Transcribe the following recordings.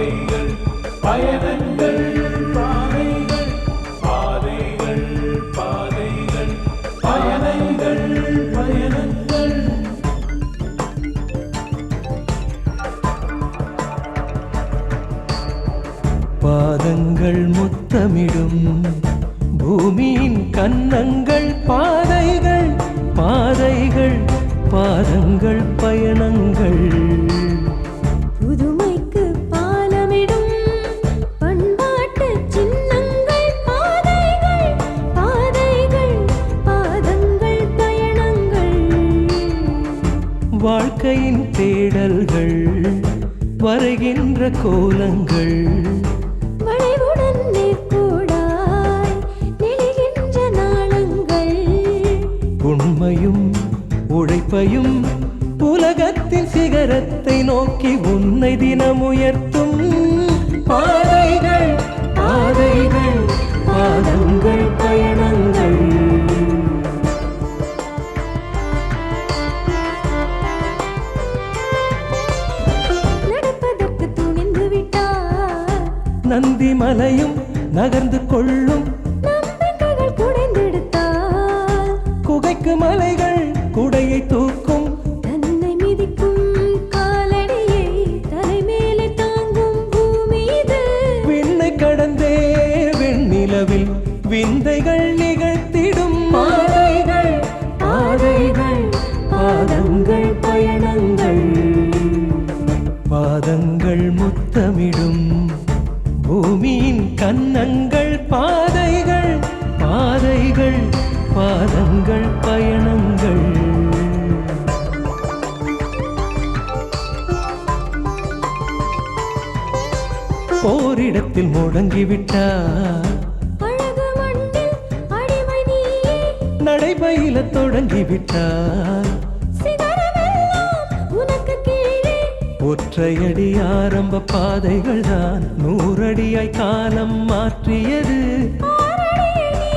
பாதைகள் பயணங்கள் பாதைகள் பாதைகள் பாதைகள் பயணங்கள் பயணங்கள். பாதங்கள் முத்தமிடும் பூமியின் கன்னங்கள் பாதைகள் பாதைகள் பாதங்கள் பயணங்கள். புதுமைக்கு பாலமிடும் பண்பாட்டு சின்னங்கள் பாதைகள் பாதைகள் பாதங்கள் பயணங்கள். வாழ்க்கையின் தேடல்கள் வரைகின்ற கோலங்கள் வளைவுடன் நேர்கோடாய் நெளிகின்ற நாளங்கள். உண்மையும் உழைப்பையும் உலகத்தின் சிகரத்தை நோக்கி உன்னை தினம் உயர்த்தும் பாதைகள் பாதைகள் பாதங்கள் பயணங்கள். நடப்பதற்கு துணிந்து விட்டார் நந்தி மலையும் நகர்ந்து கொள்ளும் நம்பிக்கைகள் குடைந்தெடுத்தார். குகைக்கு மலைகள் குடையை தூக்கும் தன்னை மிதிக்கும் காலடியை தலைமேலே தாங்கும் பூமி இது. விண்ணை கடந்தே வெண்ணிலவில் விந்தைகள் நிகழ்த்திடும் பாதைகள் பாதைகள் பாதங்கள் பயணங்கள். பாதங்கள் முத்தமிடும் பூமியின் கன்னங்கள் பாதைகள் பாதைகள் பாதங்கள் பயணங்கள். போரிடத்தில் முடங்கிவிட்டார் அழகு மண்ணில் அடிமை நீயே. நடைபயில தொடங்கிவிட்டார் சிகரமெல்லாம் உனக்கு கீழே. ஒற்றையடி ஆரம்ப பாதைகள் தான் 100 அடியாய் காலம் மாற்றியது. ஆறடியை நீ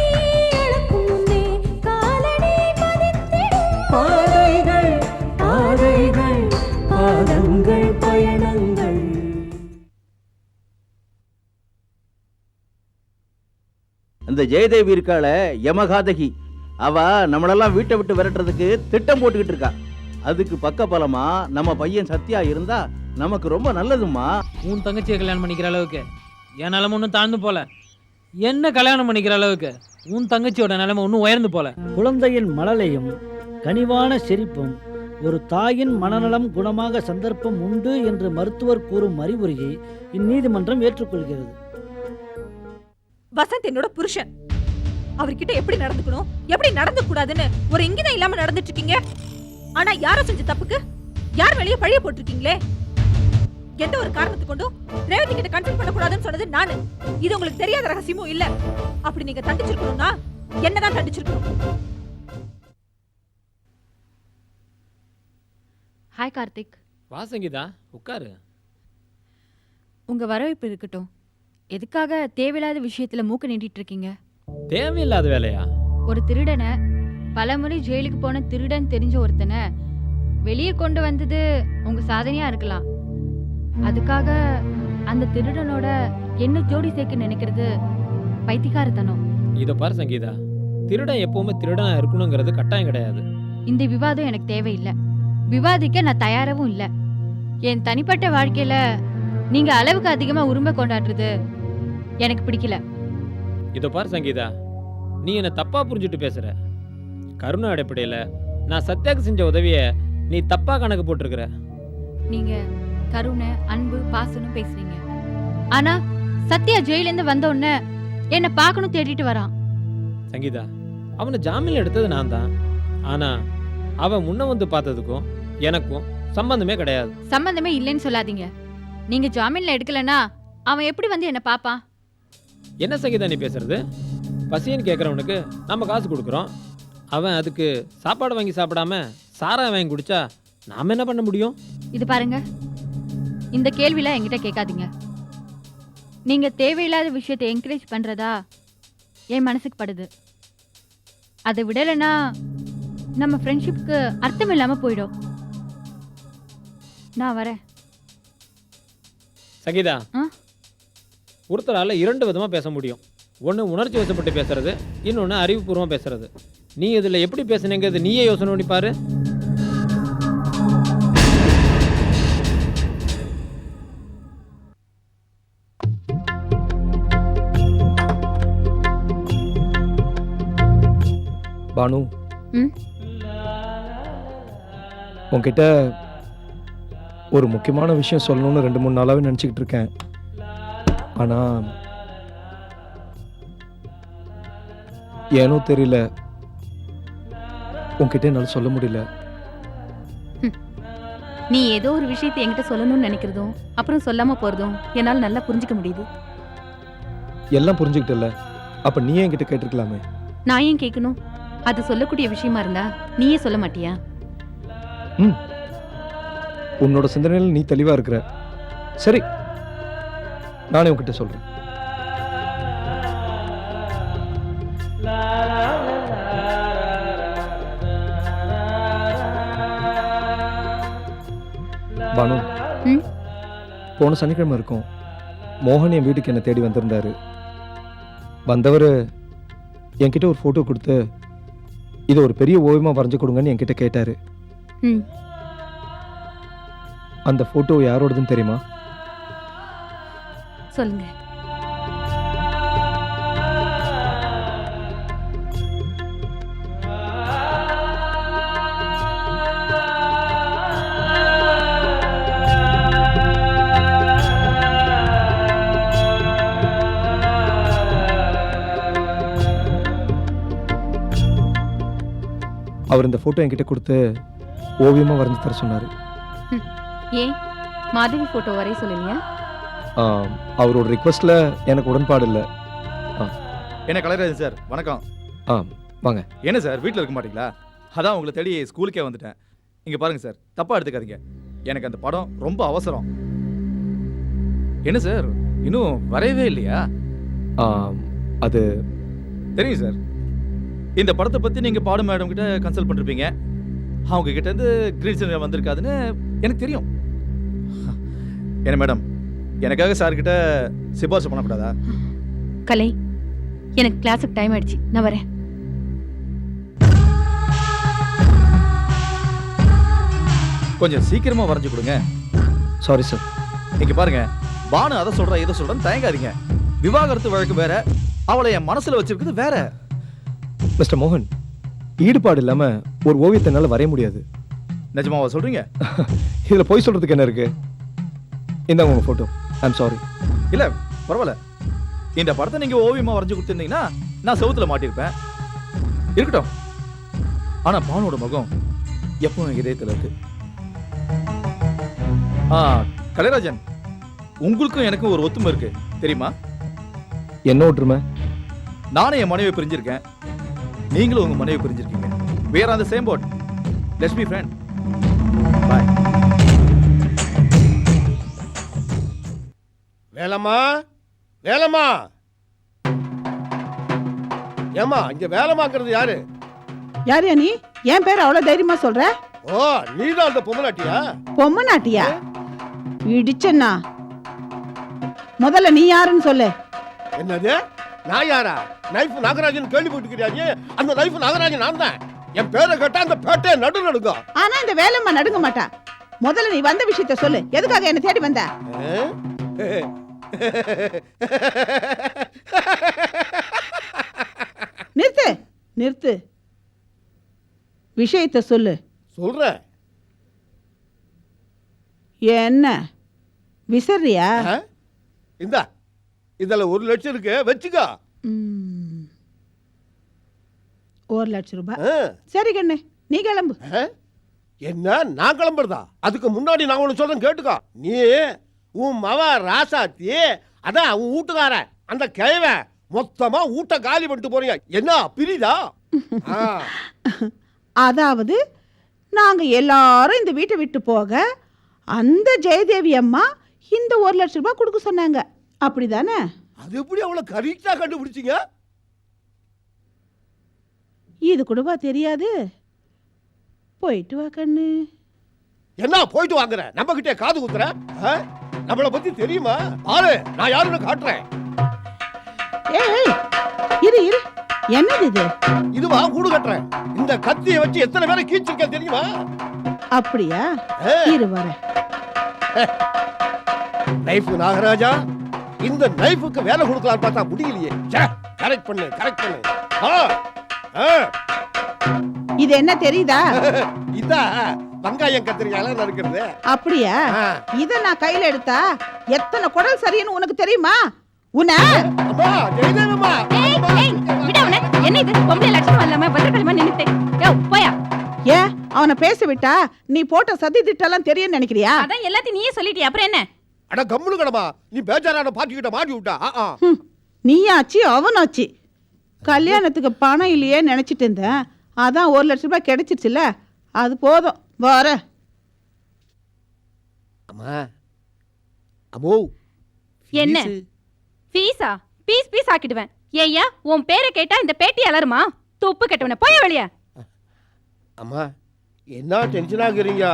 அளக்கும் முன்னே காலடி பதித்திடும். பாதைகள் பாதைகள் பாதங்கள் பயணங்கள். இந்த ஜெயதேவி இருக்காள யமகாதகி, அவ நம்மளெல்லாம் வீட்டை விட்டு விரட்டுறதுக்கு திட்டம் போட்டுக்கிட்டு இருக்கா. அதுக்கு பக்க பலமா நம்ம பையன் சத்யா இருந்தா நமக்கு ரொம்ப நல்லதுமா. உன் தங்கச்சியை கல்யாணம் பண்ணிக்கிற அளவுக்கு என் நிலைமை ஒன்றும் தாழ்ந்து போல. என்ன கல்யாணம் பண்ணிக்கிற அளவுக்கு உன் தங்கச்சியோட நிலைமை ஒன்றும் உயர்ந்து போல. குழந்தையின் மழலையும் கனிவான சிரிப்பும் ஒரு தாயின் மனநலம் குணமாக சந்தர்ப்பம் உண்டு என்று மருத்துவர் கூறும் அறிவுரையை இந்நீதிமன்றம் ஏற்றுக்கொள்கிறது. வசந்த் என்னோட புருஷன். அவர்கிட்ட எப்படி நடந்துக்கணும் எப்படி நடந்து கூடாதுன்னு ஒரு இங்கிதம் இல்லாம நடந்துட்டு இருக்கீங்க. ஆனா யாரோ செஞ்ச தப்புக்கு யார் வெளியே பழிய போட்டிருக்கீங்களே. எந்த ஒரு காரணத்தை கொண்டும் ரேவதி கிட்ட கண்ட்ரோல் பண்ண கூடாதுன்னு சொன்னது நானு. இது உங்களுக்கு தெரியாத ரகசியமும் இல்ல. அப்படி நீங்க தண்டிச்சிருக்கணும்னா என்னதான் தண்டிச்சிருக்கணும். ஹாய் கார்த்திக். வா சங்கீதா, உட்காரு. உங்க வரவேற்பு இருக்கட்டும். எதுக்காக தேவையில்லாத விஷயத்துல மூக்க நீட்டிட்டு இருக்கீங்க? தேவையில்லாத வேலையா? ஒரு திருடனை, பலமுறை ஜெயிலுக்கு போன திருடன் தெரிஞ்ச ஒருத்தனை வெளியே கொண்டு வந்தது உங்க சாதனையா இருக்கலாம். அதுக்காக அந்த திருடனோட என்ன ஜோடி சேர்க்க நினைக்கிறது பைத்தியக்காரத்தனம். இத பாரு சங்கீதா, திருடன் எப்பவுமே திருடனா இருக்கணுங்கிறது கட்டாயம் கிடையாது. இந்த விவாதம் எனக்கு தேவையில்லை. விவாதிக்க நான் தயாராகவும் இல்லை. என் தனிப்பட்ட வாழ்க்கையில நீங்க அளவுக்கு அதிகமா உரிமை கொண்டாடுறது எனக்கு பிடிக்கல. இத பாரு சங்கீதா, நீ என்ன தப்பா புரிஞ்சுட்டு பேசுற. கருணை அடிப்படையில நான் சத்யாக்கு செஞ்ச உதவிய நீ தப்பா கணக்கு போட்டிருக்கிற. நீங்க கருணை, அன்பு, பாசனம் பேசுறீங்க. ஆனா சத்யா ஜெயில இருந்து வந்த உடனே என்ன பார்க்கணும் தேடிட்டு வரான். சங்கீதா, அவனை ஜாமீன்ல எடுத்தது நான் தான். ஆனா அவன் முன்ன வந்து பார்த்ததுக்கும் எனக்கும் சம்பந்தமே கிடையாது. சம்பந்தமே இல்லைன்னு சொல்லாதீங்க. நீங்க ஜாமீன்ல எடுக்கலன்னா அவன் எப்படி வந்து என்ன பாப்பான்? என்ன சங்கீதா நீ பேசுறது? பசின்னு கேட்கறவனுக்கு நம்ம காசு கொடுக்குறோம். அவன் அதுக்கு சாப்பாடு வாங்கி சாப்பிடாம சாராயம் வாங்கி குடிச்சா நாம என்ன பண்ண முடியும்? இது பாருங்க, இந்த கேள்விலாம் என்கிட்ட கேட்காதீங்க. நீங்க தேவையில்லாத விஷயத்தை என்கரேஜ் பண்றதா என் மனசுக்கு படுது. அதை விடலைன்னா நம்ம ஃப்ரெண்ட்ஷிப்க்கு அர்த்தம் இல்லாம போயிடும். நான் வரேன். சங்கீதா, ஆ? ஒருத்தரால 2 விதமாக பேச முடியும். ஒன்று உணர்ச்சி வசப்பட்டு பேசுறது, இன்னொன்று அறிவுபூர்வமாக பேசுறது. நீ இதில் எப்படி பேசுனீங்கிறது நீயே யோசனை பண்ணி பாரு. பானு, ம்? உன்கிட்ட ஒரு முக்கியமான விஷயம் சொல்லணும்னு 2-3 நாளாவே நினச்சிக்கிட்டு இருக்கேன். ஆனால் ஏனோ தெரியல, உன்கிட்ட என்னால் சொல்ல முடியல. நீ ஏதோ ஒரு விஷயத்தை என்கிட்ட சொல்லணும்னு நினைக்கிறதும் அப்புறம் சொல்லாம போறதும் என்னால் நல்லா புரிஞ்சுக்க முடியுது. எல்லாம் புரிஞ்சுக்கிட்டல, அப்போ நீயே என்கிட்ட கேட்டிருக்கலாமே. நான் ஏன் கேட்கணும்? அது சொல்லக்கூடிய விஷயமா இருந்தா நீயே சொல்ல மாட்டியா? ம், உன்னோட சிந்தனையில் நீ தெளிவாக இருக்கிற. சரி, நானே உன்கிட்ட சொல்கிறேன். பானு, ம்? போன சனிக்கிழமை இருக்கும், மோகன் என் வீட்டுக்கு என்னை தேடி வந்திருந்தாரு. வந்தவர் என்கிட்ட ஒரு ஃபோட்டோ கொடுத்து இதை ஒரு பெரிய ஓவியமாக வரைஞ்சு கொடுங்கன்னு என்கிட்ட கேட்டார். ம். அந்த ஃபோட்டோ யாரோடதுன்னு தெரியுமா? சொல்லுங்க. அவர் இந்த ஃபோட்டோ என்கிட்ட கொடுத்து ஓவியமாக வரைஞ்சி தர சொன்னார். ஏன் மாதவி போட்டோ வரைய சொல்லலையா? அவரோட ரிக்வெஸ்ட்டில் எனக்கு உடன்பாடு இல்லை. என்ன கலைராஜன் சார், வணக்கம். வாங்க. என்ன சார் வீட்டில் இருக்க மாட்டீங்களா? அதான் உங்களை தேடி ஸ்கூலுக்கே வந்துட்டேன். இங்கே பாருங்கள் சார், தப்பாக எடுத்துக்காதீங்க. எனக்கு அந்த படம் ரொம்ப அவசரம். என்ன சார் இன்னும் வரையவே இல்லையா? அது தெரியும் சார், இந்த படத்தை பற்றி நீங்கள் பாடும் மேடம் கிட்ட கன்சல்ட் பண்ணிருப்பீங்க. அவங்க கிட்ட இருந்து கிரீன் சிக்னல் வந்திருக்காதுன்னு எனக்கு தெரியும். என்ன மேடம், எனக்காக சார்கிட்ட சிபாரிசு பண்ணக்கூடாதா? கலை, எனக்கு கிளாஸுக்கு டைம் ஆயிடுச்சு, நான் வரேன். கொஞ்சம் சீக்கிரமா வரைஞ்சு கொடுங்க. Sorry sir. இங்க பாருங்க, பானு அதை சொல்ற இதை சொல்றேன்னு தயங்காதீங்க. விவாகரத்து வழக்கு வேற, அவளை என் மனசுல வச்சிருக்குது வேற. மிஸ்டர் மோகன், ஈடுபாடு இல்லாமல் ஒரு ஓவியத்தை என்னால் வரைய முடியாது. நிஜமாவா சொல்றீங்க? இதில் போய் சொல்கிறதுக்கு என்ன இருக்கு? இந்தாங்க உங்கள் ஃபோட்டோ. I'm sorry. இல்ல பரவாயில்ல, இந்த படத்தை நீங்க ஓவியமா வரைஞ்சு கொடுத்துருந்தீங்கன்னா நான் செவுத்துல மாட்டிருப்பேன். இருக்கட்டும். ஆனா பானோட முகம் எப்பவும் இதயத்துல இருக்கு. கலைராஜன், உங்களுக்கும் எனக்கும் ஒரு ஒத்துமை இருக்கு தெரியுமா? என்ன ஒற்றுமை? நானும் என் மனைவி பிரிஞ்சிருக்கேன், நீங்களும் உங்க மனைவி பிரிஞ்சிருக்கீங்க. we are on the same boat. Let's be friends. Bye. Velamma, Velamma, ஏம்மா இங்க வேலம்மாங்கிறது யாரு? யார் நீ? என் பேர் அவ்வளவு தைரியமா சொல்ற? ஓ, நீதான் அந்த பொம்மநாட்டியா? பொம்மநாட்டியா? இடிச்சண்ணா, முதல்ல நீ யாருன்னு சொல்லு. என்னது? நான் யாரா? நைஃப் நாகராஜன் கேள்விப்பட்டிருக்கிறியா நீ? அந்த நைஃப் நாகராஜன் நான் தான். என் பேரை கேட்டா அந்த பேட்டை நடு நடுங்கும். ஆனா இந்த வேலைம்மா நடுங்க மாட்டா. முதல்ல நீ வந்த விஷயத்த சொல்லு. எதுக்காக என்ன தேடி வந்த? நிறுத்து, நிறுத்து. விஷயத்த சொல்லு. சொல்றேன். என்ன விசறியா? இந்தா, இதுல 1 லட்சம் இருக்கு, வச்சுக்கோ. 1 லட்சம் ரூபாய். சரி கண்ணு, நீ கிளம்பு. என்ன நான் கிளம்புறதா? அதுக்கு முன்னாடி நான் ஒண்ணு சொல்றேன் கேட்டுக்கோ. நீ உன் மவ ராசாத்தி, அதான் உன் வீட்டுக்காரன் அந்த கிழவன் மொத்தமா வீட்டை காலி பண்ணிட்டு போறீங்க. என்ன பிரிதா? அதாவது நாங்க எல்லாரும் இந்த வீட்டை விட்டு போக அந்த ஜெயதேவி அம்மா இந்த 1 லட்சம் ரூபாய் கொடுக்க சொன்னாங்க, அப்படிதானே? அது எப்படி அவ்வளவு கரெக்டா கண்டுபிடிச்சீங்க? இது கூடவா தெரியாது? போயிட்டு வா கண்ணு. என்ன போயிட்டு வாங்குற? நம்ம கிட்டே காது குத்துற? நம்மளை பத்தி தெரியுமா? பாரு, நான் யாருன்னு காட்டுறேன். ஏய் இரு இரு, என்னது இது? இதுவா கூடு கட்டுறேன். இந்த கத்தியை வச்சு எத்தனை பேரை கீச்சிருக்க தெரியுமா? அப்படியா? இரு வரேன். நைஃப் நாகராஜா, இந்த நைஃபுக்கு வேலை கொடுக்கலாம் பார்த்தா முடியலையே. கரெக்ட் பண்ணு, கரெக்ட் பண்ணு. இது என்ன தெரியுதா? இதா வெங்காயம் கத்திரிக்காய் நறுக்கிறது. அப்படியா? இத நான் கையில எடுத்தா எத்தனை குடல் சரின்னு உனக்கு தெரியுமா? உன்ன அம்மா, ஜெயதேவம்மா. விட அவனை. என்ன இது பொம்பளை லட்சணம் இல்லாம பத்திரக்காளிமா நின்னுட்டே. யோ போயா. ஏன் அவனை பேச விட்டா நீ போட்ட சதி திட்டெல்லாம் தெரியும் நினைக்கிறியா? அதான் எல்லாத்தையும் நீயே சொல்லிட்டியா, அப்புறம் என்ன? அட கம்முனு கடமா, நீ பேஜாரான பாட்டிக்கிட்ட மாட்டி விட்டா. நீயாச்சு அவனாச்சு. கல்யாணத்துக்கு பணம் இல்லையே நினைச்சிட்டு இருந்தேன். அதான் 1 லட்சம் ரூபாய் கிடைச்சிருச்சுல, அது போதும். வர அம்மா. அம்மோ. என்ன ஃபீஸா? பீஸ் ஆக்கிடுவேன். ஏய்யா, உன் பேரை கேட்டா இந்த பேட்டி அலருமா? துப்பு கட்டவன போய வெளிய. அம்மா, என்ன டென்ஷன் ஆகுறீங்க?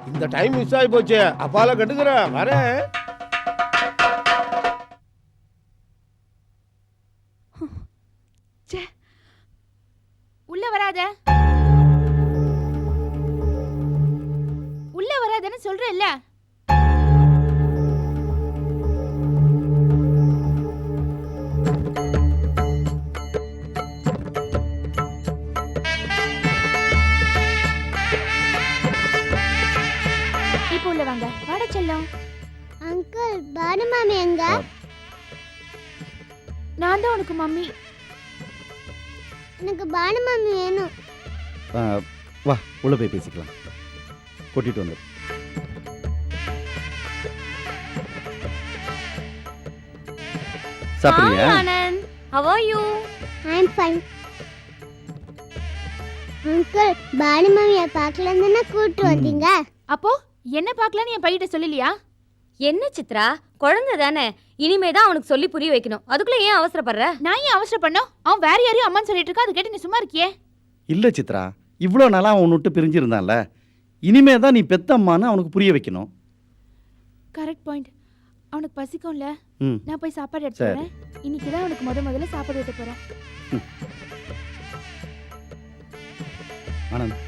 இந்த டைம் மிஸ் ஆகி போச்சு. அப்பால கண்டுக்கிறேன், வரேன். உள்ள வராத, உள்ள வராதன்னு சொல்றேல்ல. இப்போ உள்ள வாங்க. வாட செல்லம். அங்கிள், பானு மாமி எங்க? நான் தான் உனக்கு மம்மி. எனக்கு பானு மாமி வேணும். வா, உள்ள போய் பேசிக்கலாம். கூட்டிட்டு வந்து. சாப்பிடுறியா? Anand, how are you? I'm fine. Uncle, Banu மாமியை பார்க்கலன்னு கூட்டு வந்தீங்க. அப்போ என்ன பார்க்கலான்னு என் பையிட்ட சொல்லலையா? என்ன சித்ரா, குழந்தை தானே, இனிமே தான் அவனுக்கு சொல்லி புரிய வைக்கணும். அதுக்குள்ள ஏன் அவசரப்படுற? நான் ஏன் அவசரப்படணும்? அவன் வேற யாரையும் அம்மான்னு சொல்லிட்டு இருக்கா, அது கேட்டு நீ சும்மா இருக்கியே? இல்ல சித்ரா, இவ்வளோ நாளா அவன் விட்டு பிரிஞ்சிருந்தான்ல, இனிமே தான் நீ பெத்தம்மான்னு அவனுக்கு புரிய வைக்கணும். Correct point. அவனுக்கு பசிக்கும்ல, ம். நான் போய் சாப்பாடு எடுத்து வரேன். இன்னைக்கு தான் அவனுக்கு முதல்ல சாப்பாடு எடுத்து போறேன். ஆனந்த்,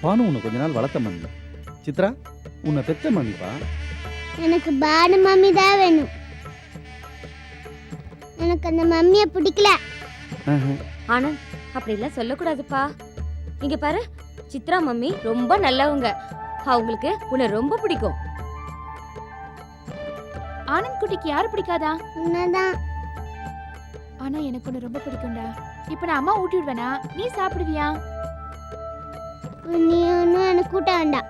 பானு உன்னை கொஞ்ச நாள் வளர்த்த மம்மி. சித்ரா உன்னை பெத்த மம்மிப்பா. எனக்கு பானு மாமி தான் வேணும். எனக்கு அந்த மம்மியை பிடிக்கல. ஆனந்த், அப்படி எல்லாம் சொல்லக்கூடாதுப்பா. இங்க பாரு, சித்ரா மம்மி ரொம்ப நல்லவங்க. அவங்களுக்கு உன்னை ரொம்ப பிடிக்கும். ஆனந்த் குட்டிக்கு யாரு பிடிக்காதா? உன்னதான். ஆனா எனக்கு உன்னை ரொம்ப பிடிக்கும்டா. இப்போ நான் அம்மா ஊட்டி விடுவேனா, நீ சாப்பிடுவியா? நீ ஒன்றும் எனக்கு கூட்ட வேண்டாம்.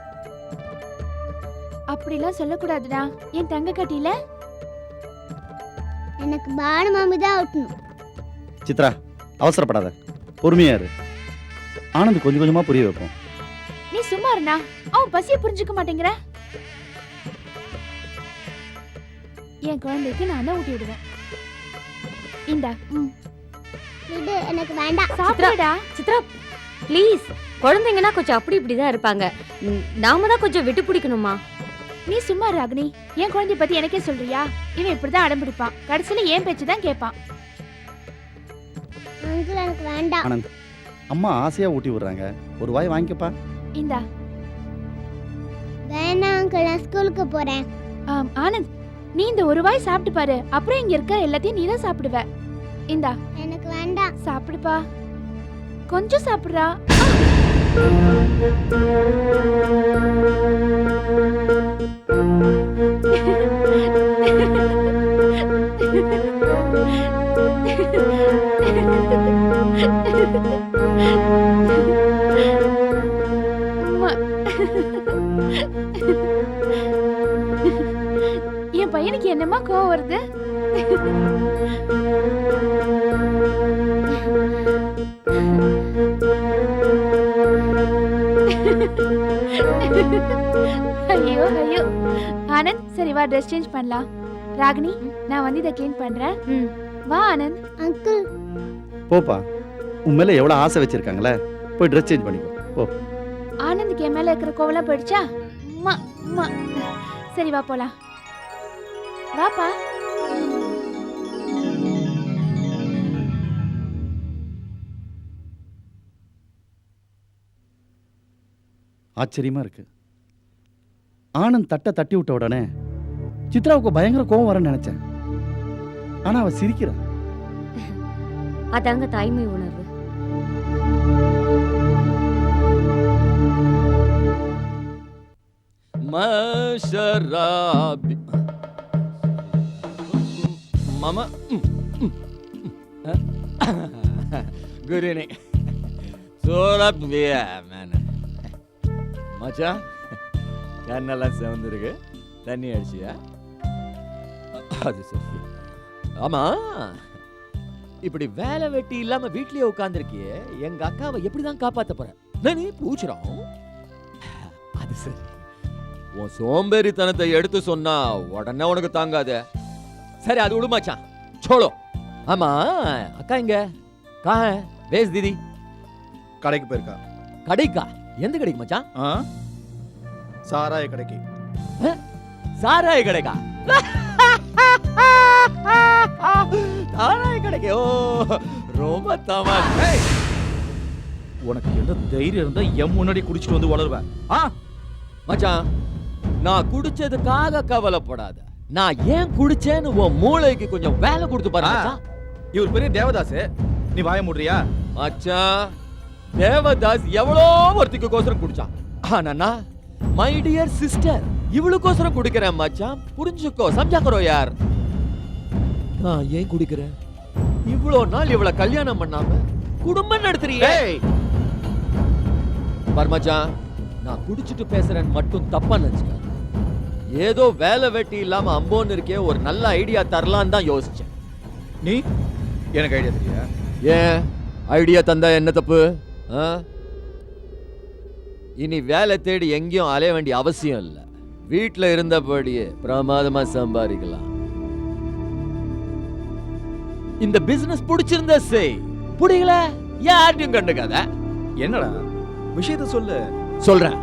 அப்படிலாம் சொல்லக்கூடாதுடா, என் தங்க கட்டியில. எனக்கு பானு மாமி தான் ஊட்டணும். சித்ரா, அவசரப்படாத, பொறுமையா இரு. ஆனந்த் கொஞ்சம் கொஞ்சமா புரிய வைப்போம். நீ சும்மா இருந்தா அவன் பசியை புரிஞ்சுக்க மாட்டேங்கிற. என் குழந்தைக்கு நான் தான் ஊட்டி விடுவேன். இந்தா. இது எனக்கு வேண்டாம். சாப்பிடுடா. சித்ரா ப்ளீஸ், குழந்தைங்கன்னா கொஞ்சம் அப்படி இப்படி தான் இருப்பாங்க. நாம தான் கொஞ்சம் விட்டு பிடிக்கணுமா? நீ சும்மா ராகினி, என் குழந்தைய பத்தி எனக்கே சொல்றியா? இவன் இப்படிதான் அடம் பிடிப்பான், கடைசியில ஏன் பேச்சு தான் கேட்பான். அங்கிள், எனக்கு வேண்டாம். ஆனந்த், அம்மா ஆசையா ஊட்டி விடுறாங்க, ஒரு வாய் வாங்கிக்கப்பா. இந்தா. வேணாம் அங்கிள், நான் ஸ்கூலுக்கு போறேன். ஆனந்த், நீ இந்த ஒரு வாய் சாப்பிட்டு பாரு, அப்புறம் இங்க இருக்க எல்லாத்தையும் நீ தான் சாப்பிடுவ. இந்தா. எனக்கு வேண்டாம். சாப்பிடுப்பா, கொஞ்சம் சாப்பிடுறா. என் பையனுக்கு என்னமா கோவம் வருது? ஐயோ ஐயோ. ஆனந்த், சரி வா, ட்ரெஸ் சேஞ்ச் பண்ணலாம். ராகினி, நான் வந்து இதை க்ளீன் பண்றேன். வா ஆனந்த். அங்கிள், போப்பா, உன் மேல எவ்வளவு ஆசை வச்சிருக்காங்களே, போய் ட்ரெஸ் சேஞ்ச் பண்ணிக்கோ போ. ஆனந்துக்கு என் மேல இருக்கிற கோவலாம் போயிடுச்சா? சரி வா போலாம். வாப்பா. ஆச்சரியமா இருக்கு. ஆனந்த் தட்டை தட்டி விட்ட உடனே சித்ராவுக்கு பயங்கர கோவம் வரன்னு நினைச்சேன். ஆனா அவ சிரிக்கிறா. அதாங்க தாய்மை உணர்வு. மஷராபி மாமா குட் ஈவினிங். சோரபியா மேன் மச்சான், கண்ணெல்லாம் செவந்திருக்கு. தண்ணி அடிச்சியா? அது சரி. ஆமா, இப்படி வேலை வெட்டி இல்லாம வீட்லயே உட்கார்ந்துருக்கியே, எங்க அக்காவை எப்படிதான் காப்பாத்த போற? நீ பூச்சுறோம். அது சரி, உன் சோம்பேறித்தனத்தை எடுத்து சொன்னா உடனே உனக்கு தாங்காத. சரி, அது விடுமாச்சான். சோளோ. ஆமா, அக்கா இங்க கா வேஸ் தீதி கடைக்கு போயிருக்கா. கடைக்கா? எந்த கடைக்கு மச்சான்? சாராய கடைக்கு. சாராய கடைக்கா? சாராய கடைக்கு? ஓ, ரொம்ப தமாஷ். உனக்கு எந்த தைரியம் இருந்தா என் முன்னாடி குடிச்சிட்டு வந்து வளருவேன்? மச்சான், நான் குடிச்சதுக்காக கவலைப்படாத. நான் ஏன் குடிச்சேன்னு உன் மூளைக்கு கொஞ்சம் வேலை கொடுத்து பாருங்க. இவர் பெரிய தேவதாஸ், நீ வாய மூடுறியா? மச்சான், தேவதாஸ் எவ்வளோ ஒருத்திக்கு கோசரம் குடிச்சான். ஆனா மை டியர் சிஸ்டர் இவளுக்கோசரம் குடிக்கிறேன் மச்சான். புரிஞ்சுக்கோ, சம்ஜாக்கறோ யார். நான் ஏன் குடிக்கிறேன்? இவ்வளோ நாள் இவளை கல்யாணம் பண்ணாம குடும்பம் நடத்துறியே. மச்சான், நான் குடிச்சிட்டு பேசுறேன்னு மட்டும் தப்பா நினைச்சுக்க. ஏதோ வேலை வெட்டி இல்லாம அம்போன்னு இருக்கே, ஒரு நல்ல ஐடியா தரலான்னு தான் யோசிச்சேன். நீ எனக்கு ஐடியா தெரியா? ஏன் ஐடியா தந்தா என்ன தப்பு? இனி வேலை தேடி எங்கேயும் அலைய வேண்டிய அவசியம் இல்லை. வீட்டுல இருந்தபடியே பிரமாதமா சம்பாதிக்கலாம். இந்த பிசினஸ் பிடிச்சிருந்தா செய், புடிக்கல யார்ட்டையும் கண்டுக்காத. என்னடா விஷயத்த சொல்லு. சொல்றேன்,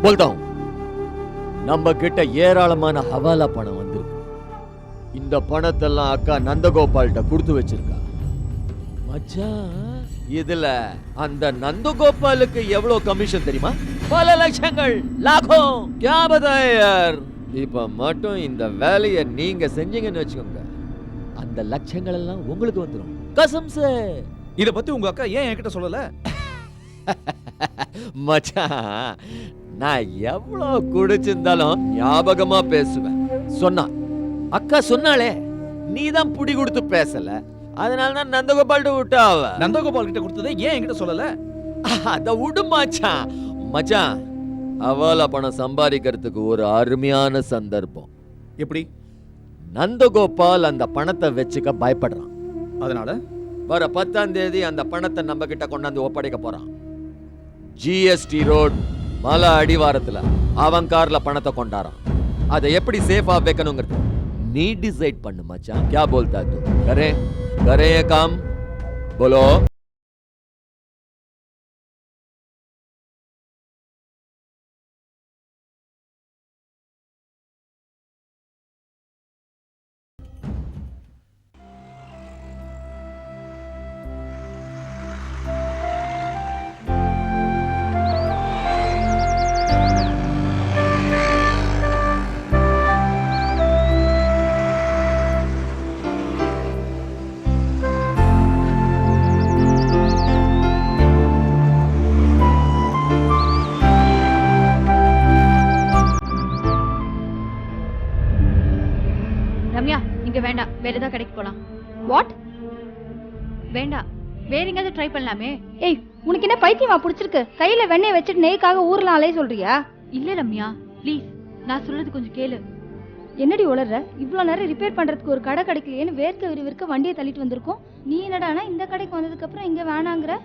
போல்தான். நம்ம கிட்ட ஏராளமான ஹவாலா பணம் வந்திருக்கு. இந்த பணத்தெல்லாம் அக்கா நந்தகோபால்கிட்ட கொடுத்து வச்சிருக்கா. மச்சான், இதுல அந்த நந்தகோபாலுக்கு எவ்வளவு கமிஷன் தெரியுமா? பல லட்சங்கள், லாகம். இப்ப மட்டும் இந்த வேலையை நீங்க செஞ்சீங்கன்னு வச்சுக்கோங்க, அந்த லட்சங்கள் எல்லாம் உங்களுக்கு வந்துடும். கசம் சே. இத பத்தி உங்க அக்கா ஏன் என்கிட்ட சொல்லல? மச்சான், நான் எவ்வளவு குடிச்சிருந்தாலும் ஞாபகமா பேசுவேன். சொன்னா அக்கா சொன்னாலே, நீதான் புடி கொடுத்து பேசல, அதனால தான் நந்தகோபால்கிட்ட விட்டா. நந்தகோபால் கிட்ட கொடுத்ததை ஏன் என்கிட்ட சொல்லல? அத விடு மச்சான். மச்சான், அவால பணம் சம்பாதிக்கிறதுக்கு ஒரு அருமையான சந்தர்ப்பம். எப்படி? நந்தகோபால் அந்த பணத்தை வச்சுக்க பயப்படுறான். அதனால வர 10ஆம் தேதி அந்த பணத்தை நம்ம கிட்ட கொண்டாந்து ஒப்படைக்க போறான். ஜிஎஸ்டி ரோட் மலை அடிவாரத்துல அவன் கார்ல பணத்தை கொண்டாரான். அதை எப்படி சேஃபா வைக்கணுங்கிறது நீ டிசைட் பண்ணு மச்சான். क्या बोलता तू? करे ये काम? बोलो. வேண்டாம், வேற ஏதாவது கடைக்கு போலாம். வாட்? வேண்டாம், வேற எங்கயாவது ட்ரை பண்ணலாமே. ஏய், உனக்கு என்ன பைத்தியமா பிடிச்சிருக்கு? கையில வெண்ணெய் வச்சுட்டு நெய்க்காக ஊர்லாம் அலைய சொல்றியா? இல்ல ரம்யா, ப்ளீஸ், நான் சொல்றது கொஞ்சம் கேளு. என்னடி உளற? இவ்வளோ நேரம் ரிப்பேர் பண்றதுக்கு ஒரு கடை கிடைக்கலையேன்னு வேர்க்க விறுவிறுக்க வண்டியை தள்ளிட்டு வந்திருக்கோம். நீ என்னடானா இந்த கடைக்கு வந்ததுக்கு அப்புறம் இங்க வேணாங்கிற?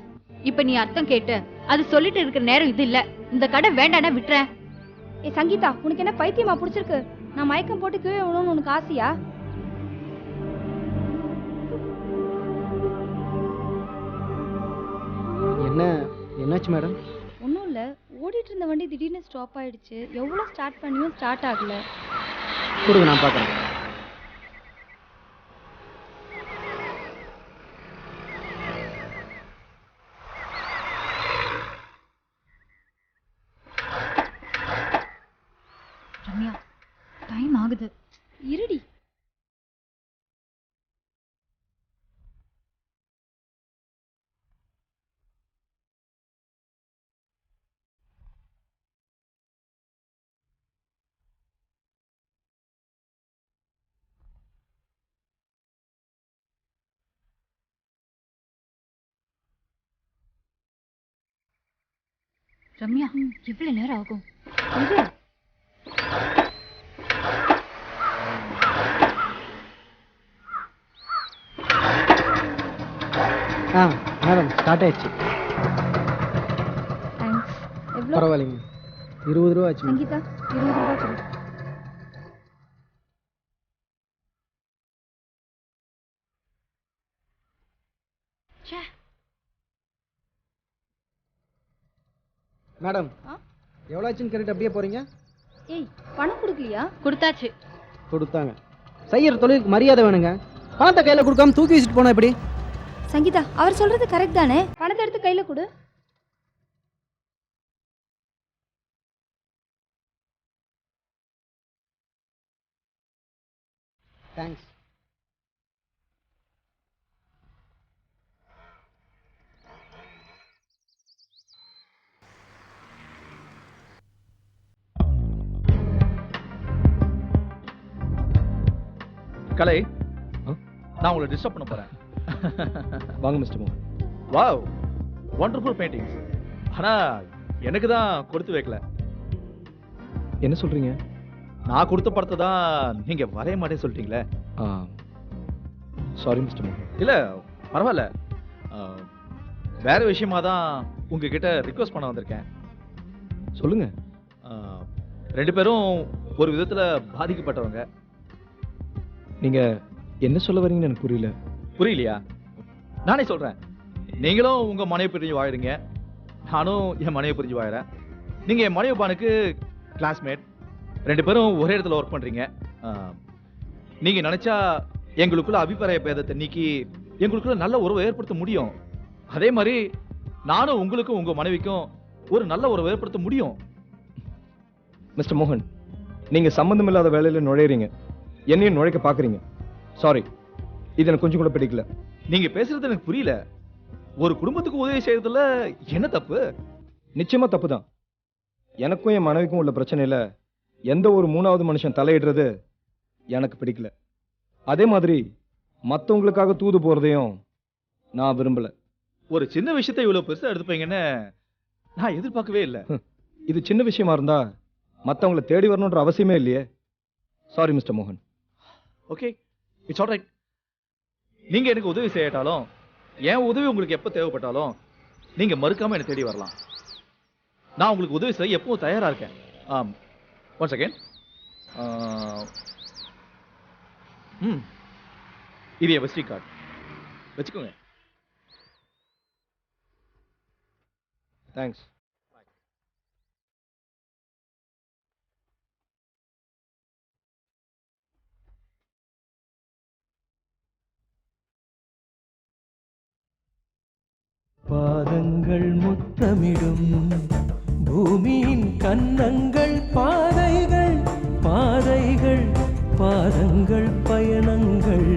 இப்ப நீ அர்த்தம் கேட்டு அது சொல்லிட்டு இருக்கிற நேரம் இது இல்ல. இந்த கடை வேண்டானா விட்டுறேன். ஏ சங்கீதா, உனக்கு என்ன பைத்தியமா பிடிச்சிருக்கு? நான் மயக்கம் போட்டு கீழே விழணும்னு உனக்கு ஆசையா? என்னாச்சு மேடம்? ஒன்றும் இல்லை, ஓடிட்டு இருந்த வண்டி திடீர்னு ஸ்டாப் ஆயிடுச்சு. எவ்வளோ ஸ்டார்ட் பண்ணியும் ஸ்டார்ட் ஆகல. கொடுங்க, நான் பார்க்குறேன். ரம்யா எவ்வளவு நேரம் ஆகும்? மேடம் ஸ்டார்ட் ஆயிடுச்சு. பரவாயில்லைங்க. 20 ரூபா ஆச்சு. சங்கீதா 20 ரூபாய் கொடு. மேடம் எவ்வளோ ஆச்சுன்னு கேட்டுட்டு அப்படியே போறீங்க? ஏய் பணம் கொடுக்கலையா? கொடுத்தாச்சு. கொடுத்தாங்க. செய்யற தொழிலுக்கு மரியாதை வேணுங்க. பணத்தை கையில கொடுக்காம தூக்கி வச்சுட்டு போனா எப்படி? சங்கீதா அவர் சொல்றது கரெக்ட் தானே? பணத்தை எடுத்து கையில கொடு. தேங்க்ஸ். கலை, நான் உங்களை டிஸ்டர்ப் பண்ண போறேன். வாங்க மிஸ்டர் மோகன். Wow, wonderful paintings. ஆனா எனக்கு தான் கொடுத்து வைக்கல. என்ன சொல்றீங்க? நான் கொடுத்த படத்தை தான் நீங்க வரைய மாட்டேன்னு சொல்லிட்டீங்களே. சாரி மிஸ்டர் மோகன். இல்ல பரவாயில்ல. வேற விஷயமா தான் உங்ககிட்ட ரிக்வெஸ்ட் பண்ண வந்திருக்கேன். சொல்லுங்க. 2 பேரும் ஒரு விதத்துல பாதிக்கப்பட்டவங்க. நீங்க என்ன சொல்ல வரீங்கன்னு எனக்கு புரியல. புரியலையா? நானே சொல்றேன். நீங்களும் உங்க மனைவி பிரிஞ்சு வாழுறீங்க, நானும் என் மனைவி பிரிஞ்சு வாழறேன். நீங்க என் மனைவி பானுக்கு கிளாஸ்மேட், 2 பேரும் ஒரே இடத்துல ஒர்க் பண்றீங்க. நீங்க நினைச்சா எங்களுக்குள்ள அபிப்பிராய பேதத்தை நீக்கி எங்களுக்குள்ள நல்ல உறவை ஏற்படுத்த முடியும். அதே மாதிரி நானும் உங்களுக்கும் உங்க மனைவிக்கும் ஒரு நல்ல உறவை ஏற்படுத்த முடியும். மிஸ்டர் மோகன், நீங்க சம்பந்தம் இல்லாத வேலையில நுழையறீங்க, என்னையும் நுழைக்க பாக்குறீங்க. சாரி, இது எனக்கு கொஞ்சம் கூட பிடிக்கல. நீங்க பேசுறது எனக்கு புரியல. ஒரு குடும்பத்துக்கு உதவி செய்யறதுல என்ன தப்பு? நிச்சயமா தப்பு தான். எனக்கும் என் மனைவிக்கும் உள்ள பிரச்சனையில எந்த ஒரு 3வது மனுஷன் தலையிடுறது எனக்கு பிடிக்கல. அதே மாதிரி மற்றவங்களுக்காக தூது போறதையும் நான் விரும்பல. ஒரு சின்ன விஷயத்தை இவ்வளவு பெருசா எடுத்துப்பீங்கன்னு நான் எதிர்பார்க்கவே இல்லை. இது சின்ன விஷயமா இருந்தா மற்றவங்களை தேடி வரணுன்ற அவசியமே இல்லையே. சாரி மிஸ்டர் மோகன். Okay, it's alright. நீங்க எனக்கு உதவி செய்யட்டாலும், என் உதவி உங்களுக்கு எப்ப தேவைப்பட்டாலும் நீங்க மறுக்காம என்னை தேடி வரலாம். நான் உங்களுக்கு உதவி செய்ய எப்பவும் தயாரா இருக்கேன். One second. இது என் விசிட்டிங் கார்டு, வச்சுக்கோங்க. தேங்க்ஸ். பாதங்கள் முத்தமிடும் பூமியின் கன்னங்கள், பாதைகள் பாதைகள் பாதங்கள் பயணங்கள்.